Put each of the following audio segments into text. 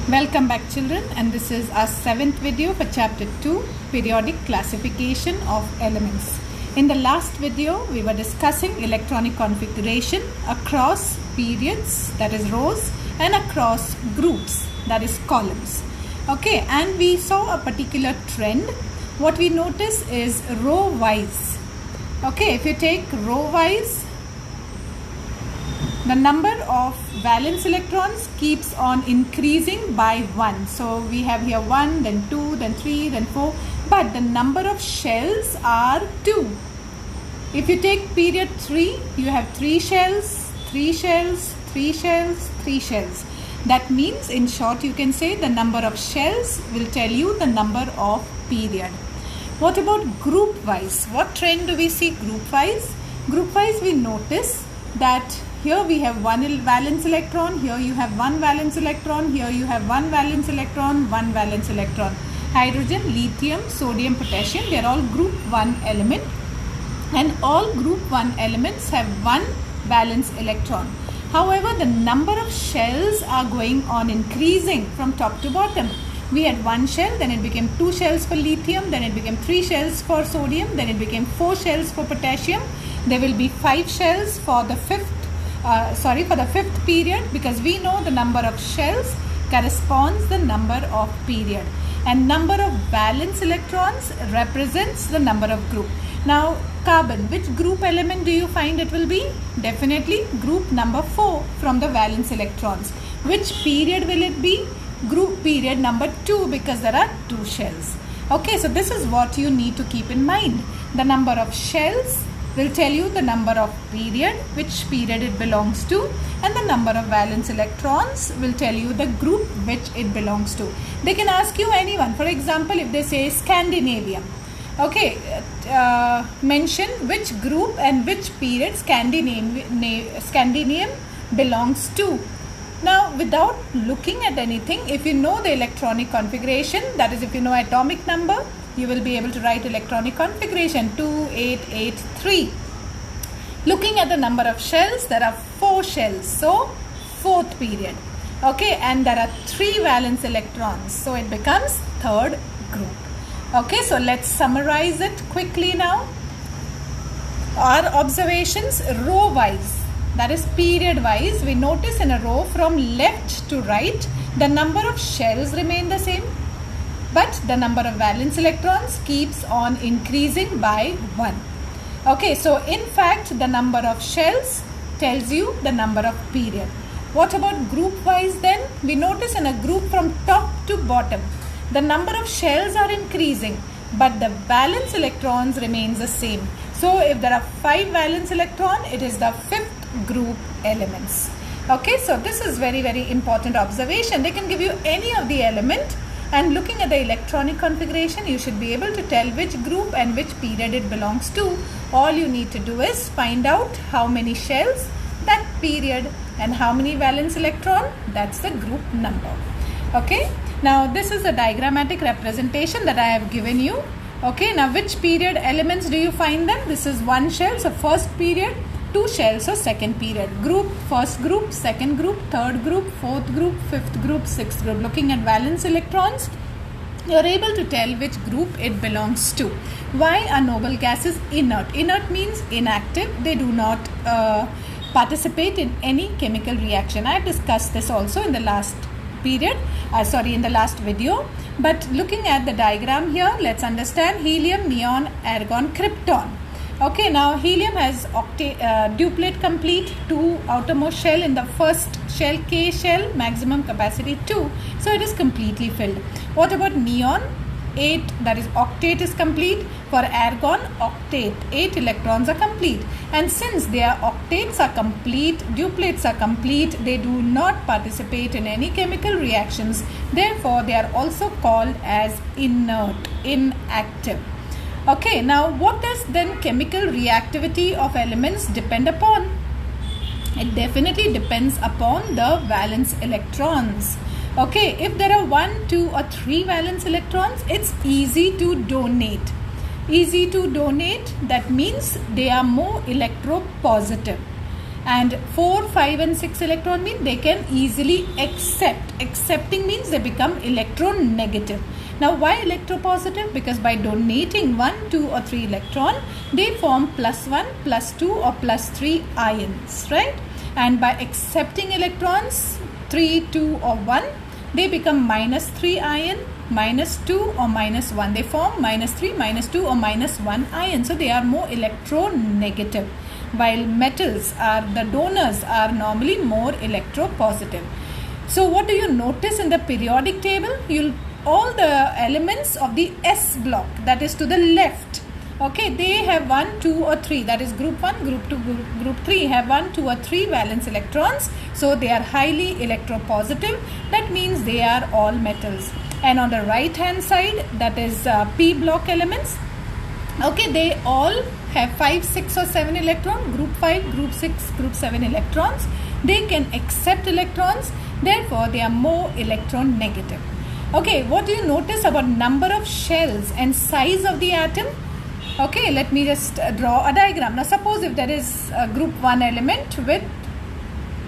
Welcome back children, and this is our 7th video for chapter 2, periodic classification of elements. In the last video we were discussing electronic configuration across periods, that is rows, and across groups, that is columns. Okay, and we saw a particular trend. What we notice is row wise. Okay, if you take row wise, the number of valence electrons keeps on increasing by 1. So we have here 1, then 2, then 3, then 4. But the number of shells are 2. If you take period 3, you have 3 shells, 3 shells, 3 shells, 3 shells. That means, in short, you can say the number of shells will tell you the number of period. What about group wise? What trend do we see group wise? Group wise, we notice that here we have one valence electron, here you have one valence electron, here you have one valence electron, one valence electron. Hydrogen, lithium, sodium, potassium, they are all group 1 element, and all group 1 elements have one valence electron. However, the number of shells are going on increasing from top to bottom. We had 1 shell, then it became 2 shells for lithium, then it became 3 shells for sodium, then it became 4 shells for potassium. There will be 5 shells for the fifth period, because we know the number of shells corresponds the number of period, and number of valence electrons represents the number of group. Now carbon, which group element do you find it will be? Definitely group number 4 from the valence electrons. Which period will it be? Group period number 2, because there are 2 shells. Okay, so this is what you need to keep in mind. The number of shells will tell you the number of period, which period it belongs to, and the number of valence electrons will tell you the group which it belongs to. They can ask you anyone. For example, if they say Scandinavium, okay, mention which group and which period Scandinavium belongs to. Now, without looking at anything, if you know the electronic configuration, that is, if you know atomic number, you will be able to write electronic configuration 2883. Looking at the number of shells, there are 4 shells, so 4th period. Okay, and there are 3 valence electrons, so it becomes 3rd group. Okay, so let's summarize it quickly now. Our observations row wise, that is period wise, we notice in a row from left to right, the number of shells remain the same, but the number of valence electrons keeps on increasing by 1. Okay, so in fact the number of shells tells you the number of period. What about group wise then? We notice in a group from top to bottom, the number of shells are increasing, but the valence electrons remains the same. So if there are 5 valence electron, it is the 5th group elements. Okay, so this is very important observation. They can give you any of the element, and looking at the electronic configuration, you should be able to tell which group and which period it belongs to. All you need to do is find out how many shells, that period, and how many valence electron, that's the group number. Okay, now this is a diagrammatic representation that I have given you. Okay, now which period elements do you find them? This is 1 shell, so 1st period, 2 shells, so 2nd period. Group, 1st group, 2nd group, 3rd group, 4th group, 5th group, 6th group. Looking at valence electrons, you are able to tell which group it belongs to. Why are noble gases inert? Inert means inactive. They do not participate in any chemical reaction. I have discussed this also in the last in the last video. But looking at the diagram here, let's understand helium, neon, argon, krypton. Okay, now helium has duplet complete, 2 outermost shell in the first shell, K shell, maximum capacity 2, so it is completely filled. What about neon? 8, that is octet is complete. For argon, octet, 8 electrons are complete, and since their octets are complete, duplets are complete, they do not participate in any chemical reactions, therefore they are also called as inert, inactive. Okay, now what does then chemical reactivity of elements depend upon? It definitely depends upon the valence electrons. Okay, if there are 1, 2 or 3 valence electrons, it's easy to donate. Easy to donate, that means they are more electropositive. And 4, 5 and 6 electron mean they can easily accept. Accepting means they become electronegative. Now why electropositive? Because by donating 1, 2 or 3 electron, they form +1, +2 or +3 ions, right? And by accepting electrons 3, 2 or 1, they become -3 ion, -2 or -1. They form -3, -2 or -1 ion. So they are more electronegative. While metals are, the donors are normally more electropositive. So what do you notice in the periodic table? All the elements of the S block, that is to the left, okay, they have 1, 2 or 3, that is group 1, group 2, group 3 have 1, 2 or 3 valence electrons. So they are highly electropositive. That means they are all metals. And on the right hand side, that is P block elements, okay, they all have 5, 6 or 7 electrons, group 5, group 6, group 7 electrons. They can accept electrons, therefore they are more electronegative. Okay, what do you notice about number of shells and size of the atom? Okay, let me just draw a diagram. Now suppose if there is a group 1 element with,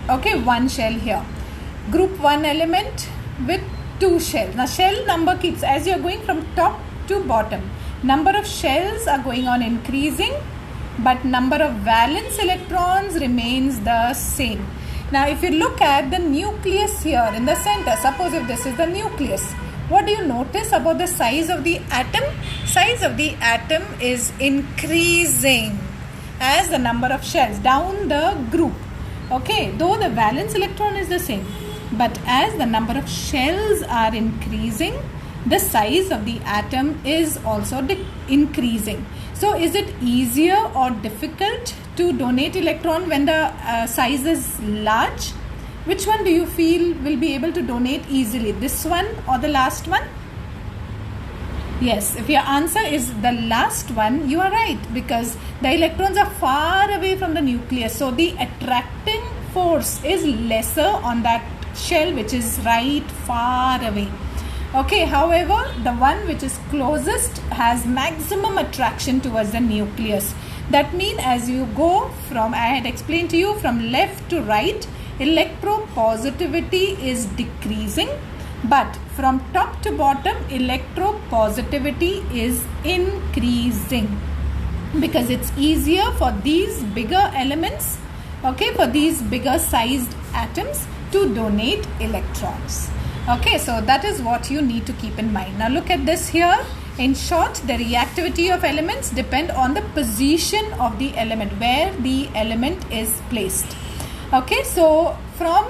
okay, 1 shell here. Group 1 element with 2 shells. Now shell number keeps, as you are going from top to bottom, number of shells are going on increasing, but number of valence electrons remains the same. Now if you look at the nucleus here in the center, suppose if this is the nucleus, what do you notice about the size of the atom? Size of the atom is increasing as the number of shells down the group. Okay, though the valence electron is the same, but as the number of shells are increasing, the size of the atom is also increasing. So is it easier or difficult to donate electron when the size is large? Which one do you feel will be able to donate easily? This one or the last one? Yes, if your answer is the last one, you are right, because the electrons are far away from the nucleus. So the attracting force is lesser on that shell which is right far away. Okay, however, the one which is closest has maximum attraction towards the nucleus. That means as you go from, I had explained to you, from left to right, electropositivity is decreasing, but from top to bottom, electropositivity is increasing, because it's easier for these bigger elements, okay, for these bigger sized atoms to donate electrons. Okay, so that is what you need to keep in mind. Now look at this here. In short, the reactivity of elements depend on the position of the element, where the element is placed. Okay, so from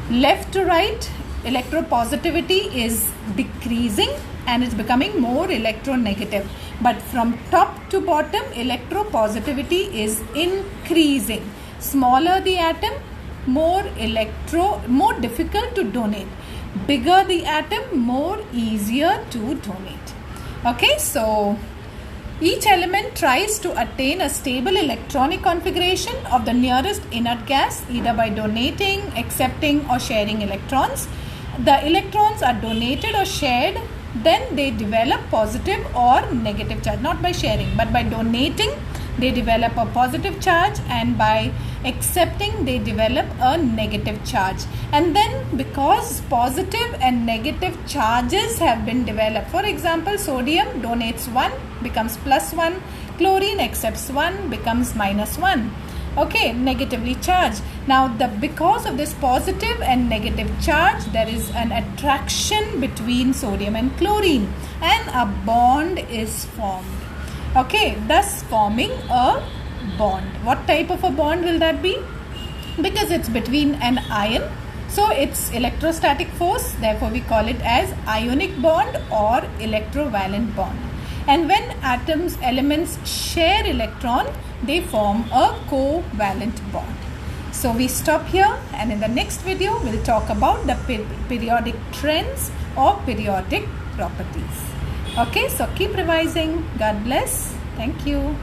left to right, electropositivity is decreasing and it's becoming more electronegative. But from top to bottom, electropositivity is increasing. Smaller the atom, more difficult to donate. Bigger the atom, more easier to donate. Okay, so each element tries to attain a stable electronic configuration of the nearest inert gas, either by donating, accepting or sharing electrons. The electrons are donated or shared, then they develop positive or negative charge. Not by sharing, but by donating they develop a positive charge, and by accepting they develop a negative charge. And then because positive and negative charges have been developed, for example, sodium donates 1, becomes +1, chlorine accepts 1, becomes -1, okay, negatively charged. Now because of this positive and negative charge, there is an attraction between sodium and chlorine and a bond is formed. Okay, thus forming a bond. What type of a bond will that be? Because it's between an ion, so it's electrostatic force, therefore we call it as ionic bond or electrovalent bond. And when elements share electron, they form a covalent bond. So we stop here, and in the next video we'll talk about the periodic trends or periodic properties. Okay, so keep revising. God bless. Thank you.